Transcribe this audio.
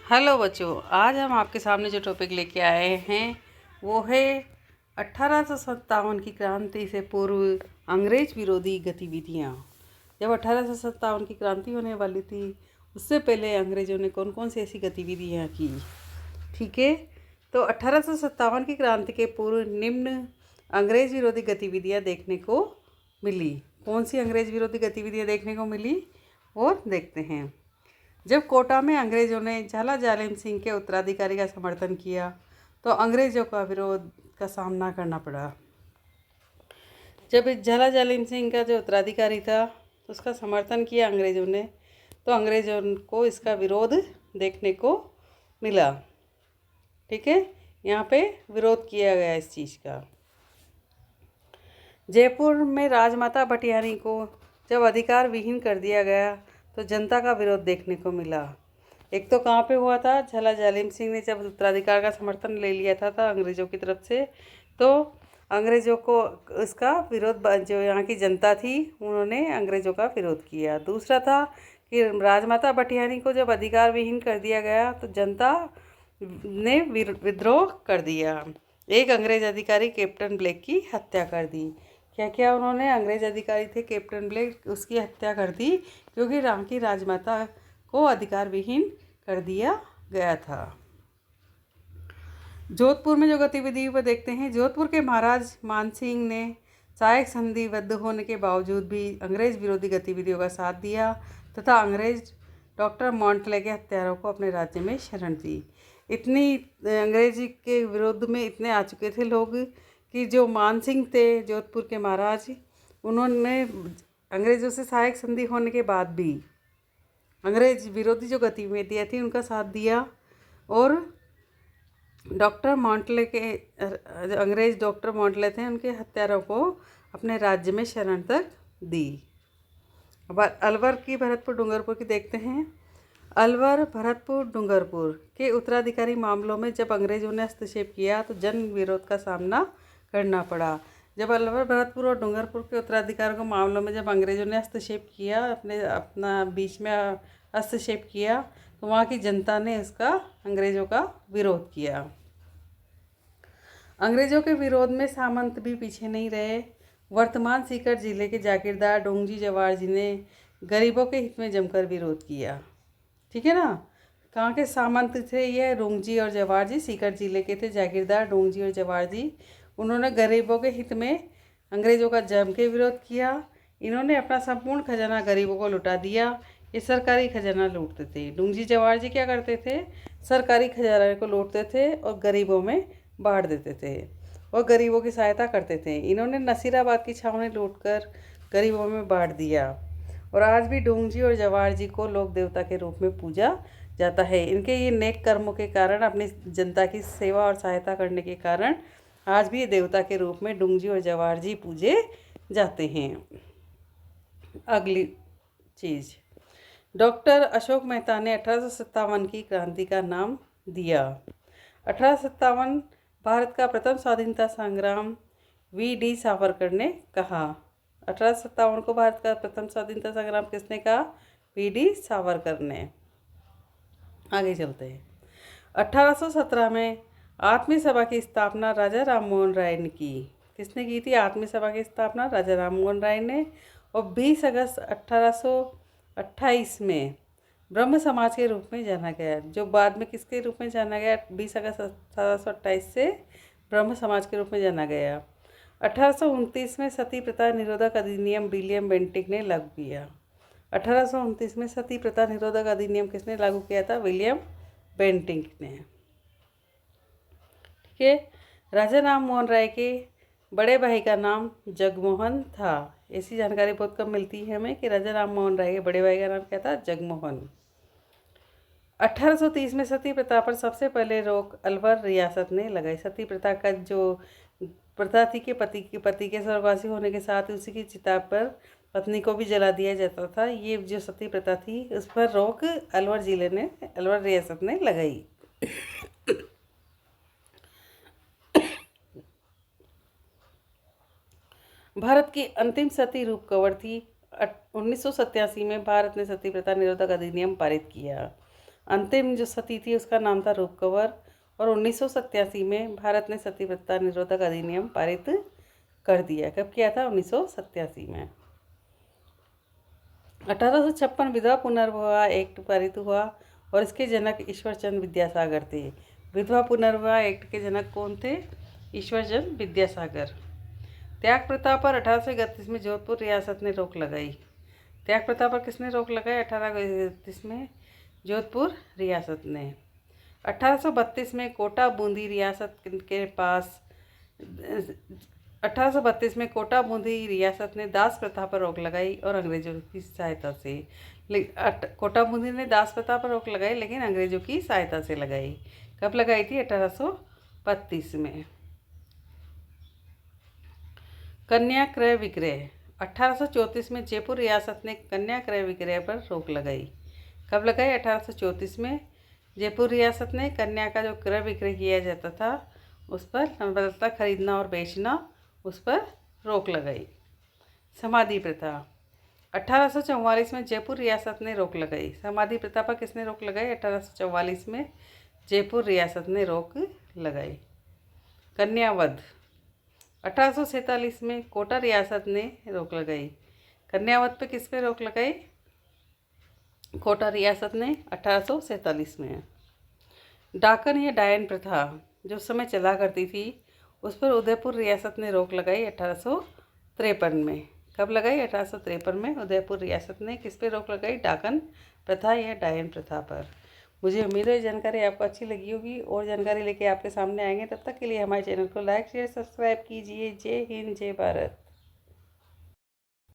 Hello बच्चों, आज हम आपके सामने जो टॉपिक लेके आए हैं वो है 1857 की क्रांति से पूर्व अंग्रेज विरोधी गतिविधियाँ। जब 1857 की क्रांति होने वाली थी उससे पहले अंग्रेज़ों ने कौन कौन सी ऐसी गतिविधियाँ की, ठीक है। तो 1857 की क्रांति के पूर्व निम्न अंग्रेज विरोधी गतिविधियाँ देखने को मिली। कौन सी अंग्रेज विरोधी गतिविधियाँ देखने को मिली और देखते हैं। जब कोटा में अंग्रेज़ों ने झाला जालिम सिंह के उत्तराधिकारी का समर्थन किया तो अंग्रेज़ों का विरोध का सामना करना पड़ा। जब झाला जालिम सिंह का जो उत्तराधिकारी था उसका समर्थन किया अंग्रेज़ों ने तो अंग्रेज़ों को इसका विरोध देखने को मिला, ठीक है। यहाँ पे विरोध किया गया इस चीज़ का। जयपुर में राजमाता भटियानी को जब अधिकार विहीन कर दिया गया तो जनता का विरोध देखने को मिला। एक तो कहाँ पे हुआ था, झाला जालिम सिंह ने जब उत्तराधिकार का समर्थन ले लिया था अंग्रेज़ों की तरफ से, तो अंग्रेज़ों को इसका विरोध, जो यहाँ की जनता थी उन्होंने अंग्रेज़ों का विरोध किया। दूसरा था कि राजमाता भटियानी को जब अधिकार विहीन कर दिया गया तो जनता ने विद्रोह कर दिया। एक अंग्रेज़ अधिकारी कैप्टन ब्लेक की हत्या कर दी। क्या क्या उन्होंने, अंग्रेज़ अधिकारी थे कैप्टन ब्लेक, उसकी हत्या कर दी क्योंकि यहाँ की राजमाता को अधिकार विहीन कर दिया गया था। जोधपुर में जो गतिविधि पर देखते हैं, जोधपुर के महाराज मानसिंह ने सहायक संधिबद्ध होने के बावजूद भी अंग्रेज विरोधी गतिविधियों का साथ दिया तथा अंग्रेज डॉक्टर मॉन्टले के हत्यारों को अपने राज्य में शरण दी। इतनी अंग्रेजी के विरोध में इतने आ चुके थे लोग कि जो मानसिंह थे जोधपुर के महाराज, उन्होंने अंग्रेज़ों से सहायक संधि होने के बाद भी अंग्रेज विरोधी जो गतिविधियाँ थी उनका साथ दिया और डॉक्टर मॉन्टले के, अंग्रेज डॉक्टर मॉन्टले थे, उनके हत्यारों को अपने राज्य में शरण तक दी। अब अलवर की भरतपुर डूंगरपुर की देखते हैं। अलवर भरतपुर डूंगरपुर के उत्तराधिकारी मामलों में जब अंग्रेज़ों ने हस्तक्षेप किया तो जन विरोध का सामना करना पड़ा। जब अलवर भरतपुर और डूंगरपुर के उत्तराधिकार के मामलों में जब अंग्रेज़ों ने हस्तक्षेप किया, अपना बीच में हस्तक्षेप किया, तो वहाँ की जनता ने इसका, अंग्रेज़ों का विरोध किया। अंग्रेज़ों के विरोध में सामंत भी पीछे नहीं रहे। वर्तमान सीकर जिले के जागीरदार डोंगजी जवाहर जी ने गरीबों के हित में जमकर विरोध किया, ठीक है ना। कहाँ के सामंत थे ये? डोंगजी और जवाहर जी सीकर जिले के थे, जागीरदार डोंगजी और जवाहर जी। उन्होंने गरीबों के हित में अंग्रेज़ों का जम के विरोध किया। इन्होंने अपना संपूर्ण खजाना गरीबों को लुटा दिया। ये सरकारी खजाना लूटते थे। डोंगजी जवाहर जी क्या करते थे? सरकारी खजाना को लूटते थे और गरीबों में बांट देते थे और गरीबों की सहायता करते थे। इन्होंने नसीराबाद की छावनी लूटकर गरीबों में बांट दिया और आज भी डोंगजी और जवाहर जी को लोक देवता के रूप में पूजा जाता है। इनके ये नेक कर्मों के कारण, अपनी जनता की सेवा और सहायता करने के कारण आज भी ये देवता के रूप में डोंगजी और जवाहर जी पूजे जाते हैं। अगली चीज़, डॉक्टर अशोक मेहता ने 1857 की क्रांति का नाम दिया। 1857 भारत का प्रथम स्वाधीनता संग्राम वी.डी. सावरकर ने कहा। 1857 को भारत का प्रथम स्वाधीनता संग्राम किसने कहा? वी.डी. सावरकर ने। आगे चलते हैं। 1817 में आत्मीय सभा की स्थापना राजा राममोहन राय ने की। किसने की थी आत्मीय सभा की स्थापना? राजा राममोहन राय ने। और 20 अगस्त 1828 में ब्रह्म समाज के रूप में जाना गया, जो बाद में किसके रूप में जाना गया? 20 अगस्त 1828 से ब्रह्म समाज के रूप में जाना गया। 1829 में सती प्रथा निरोधक अधिनियम विलियम बेंटिक ने लागू किया। 1829 में सती प्रथा निरोधक अधिनियम किसने लागू किया था? विलियम बेंटिक ने, ठीक है। राजा राममोहन राय के बड़े भाई का नाम जगमोहन था। ऐसी जानकारी बहुत कम मिलती है हमें कि राजा राममोहन राय के बड़े भाई का नाम क्या था? जगमोहन। 1830 में सती प्रथा पर सबसे पहले रोक अलवर रियासत ने लगाई। सती प्रथा का जो प्रथा थी कि पति के स्वर्गवासी होने के साथ उसी की चिता पर पत्नी को भी जला दिया जाता था, ये जो सती प्रथा थी उस पर रोक अलवर रियासत ने लगाई। भारत की अंतिम सती रूप कवर थी। 1987 में भारत ने सती प्रथा निरोधक अधिनियम पारित किया। अंतिम जो सती थी उसका नाम था रूप कंवर। और 1987 में भारत ने सती प्रथा निरोधक अधिनियम पारित कर दिया। कब किया था? 1987 में। 1856 विधवा पुनर्विवाह एक्ट पारित हुआ और इसके जनक ईश्वरचंद विद्यासागर थे। विधवा पुनर्विवाह एक्ट के जनक कौन थे? ईश्वरचंद विद्यासागर। त्याग प्रथा पर 1831 में जोधपुर रियासत ने रोक लगाई। त्याग प्रथा पर किसने रोक लगाई? 1831 में जोधपुर रियासत ने। 1832 में कोटा बूंदी रियासत के पास 1832 में कोटा बूंदी रियासत ने दास प्रथा पर रोक लगाई और अंग्रेजों की सहायता से। कोटा बूंदी ने दास प्रथा पर रोक लगाई लेकिन अंग्रेजों की सहायता से लगाई। कब लगाई थी? 1832 में। कन्या क्रय विक्रय 1834 में जयपुर रियासत ने कन्या क्रय विक्रय पर रोक लगाई। कब लगाई? 1834 में जयपुर रियासत ने कन्या का जो क्रय विक्रय किया जाता था उस पर, बदलता खरीदना और बेचना, उस पर रोक लगाई। समाधि प्रथा 1844 में जयपुर रियासत ने रोक लगाई। समाधि प्रथा पर किसने रोक लगाई? 1844 में जयपुर रियासत ने रोक लगाई। कन्यावध 1847 में कोटा रियासत ने रोक लगाई। कन्यावध पे किस पे रोक लगाई? कोटा रियासत ने 1847 में। डाकन या डायन प्रथा जो समय चला करती थी उस पर उदयपुर रियासत ने रोक लगाई 1853 में। कब लगाई? 1853 में उदयपुर रियासत ने किस पे रोक लगाई? डाकन प्रथा या डायन प्रथा पर। मुझे उम्मीद है जानकारी आपको अच्छी लगी होगी और जानकारी लेके आपके सामने आएंगे। तब तक के लिए हमारे चैनल को लाइक शेयर सब्सक्राइब कीजिए। जय हिंद, जय भारत।